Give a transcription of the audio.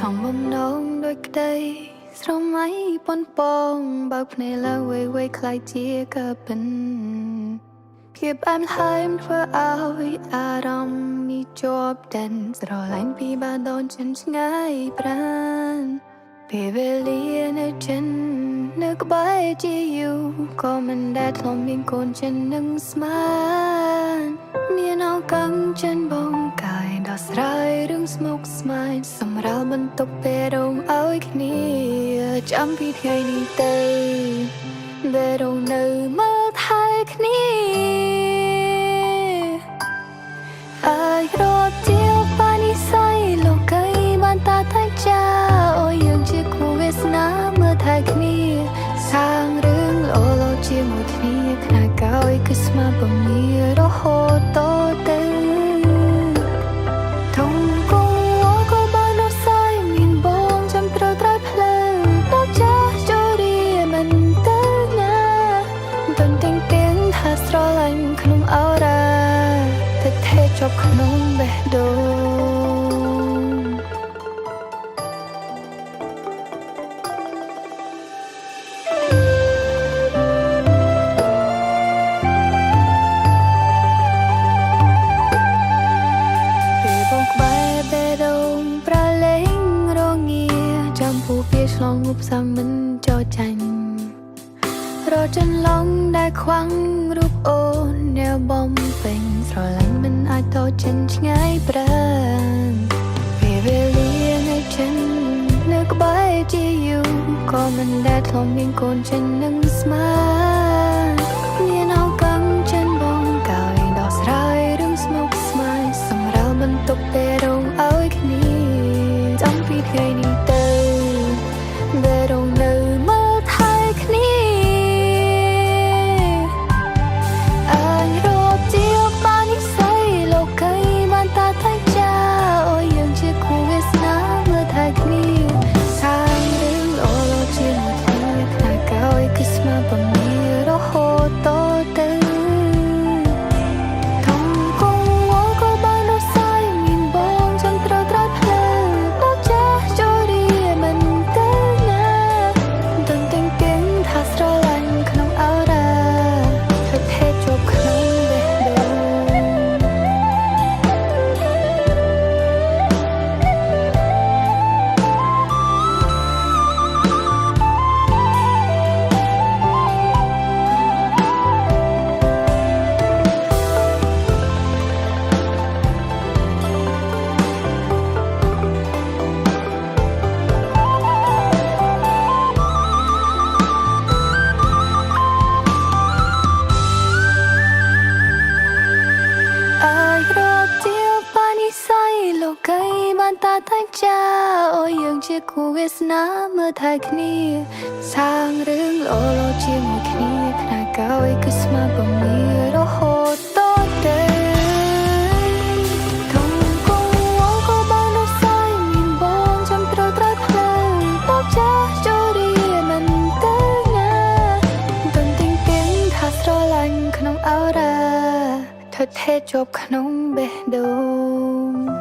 องบ่มน้องด้วยกระไดស្រមៃប៉ុនប៉ងបើកភ្នែកឡើងវៃខ្លាយជាក៏เป็นភាពអែមល្ហែមធ្វើឲ្យអារម្មណ៍នេះជាប់ដិនស្រឡាញ់ពីបាដូនចិនឆ្ងាយប្រាណពេលវេលានៅចិននៅក្បែរជាយូរក៏មិនដែលធ្លាប់មានកូនចិននឹងស្មានមានអង្កាំចិនបងកាយដោះស្រាយរឿងស្មុគស្មាញសម្រាប់បន្ទប់ពេលរងឲ្យគ្នាចាំពីថ្ងៃនេះទៅដែលរងនៅមើលថែគ្នាអាចរត់ជាបានិស័យលោកីបានតាថាចាអូយើងជាគូវាសនាមើលថែគ្នាសាងរឿងល្អៗជាមួយគ្នាខ្នាកោយគឺស្មាពមៀរហូតតទៅធំគង់អូក៏បានរស័យមានបងចាំត្រូវត្រៃផ្លូវដល់ចាស់ចូលរៀនមិនទៅណាដនទាំងទាំងថាស្រឡាញ់ក្នុងអរ៉ាតែថេជាប់ក្នុងបេះដូងឆ្លងងប់សាមិនចោចាញ់រត់ចន្លងដែលខ្វាំងរូបអូនអ្នកបំពេញស្រឡាញ់មិនអាចតចិនឆ្ងាយប្រាណពេលវេលានៅចិននៅក្បែរជាយូរក៏មិនដែលធ្លាប់មានកូនចិននឹងស្មានមានអង្កាំចិនបងកាយដោះស្រាយរឿងស្មុគស្មាញសម្រាប់បន្ទប់ពេលរងឲ្យគ្នាចាំពីថ្ងៃនេះទៅដែលរងនៅមើលថែគ្នាអាចរត់ជាបានិស័យលោកីបានតាថាចាអូយើងជាគូវាសនាមើលថែគ្នាសាងរឿងល្អៗជាមួយគ្នាខ្នាកោយគឺស្មាពមៀរហូតតទៅធំគង់អូក៏បានរស័យមានបងចាំត្រូវត្រៃផ្លូវដល់ចាស់ចូលរៀនមិនទៅស្រឡាញ់ក្នុងអរ៉ាធ្វើភេទជាប់ក្នុងបេះដូងលោកីបានតាថាចាអូយើងជាគូវាសនាមើលថែគ្នាសាងរឿងល្អៗជាមួយគ្នាខ្នាកោយគឺស្មាពមៀរហូតតទៅធំគង់អូក៏បានរស័យមានបងចាំត្រូវត្រៃផ្លូវដល់ចាស់ចូលរៀនមិនទៅណាដនទាំងទាំងថាស្រឡាញ់ក្នុងអរ៉ាធ្វើថេជាប់ក្នុងបេះដូង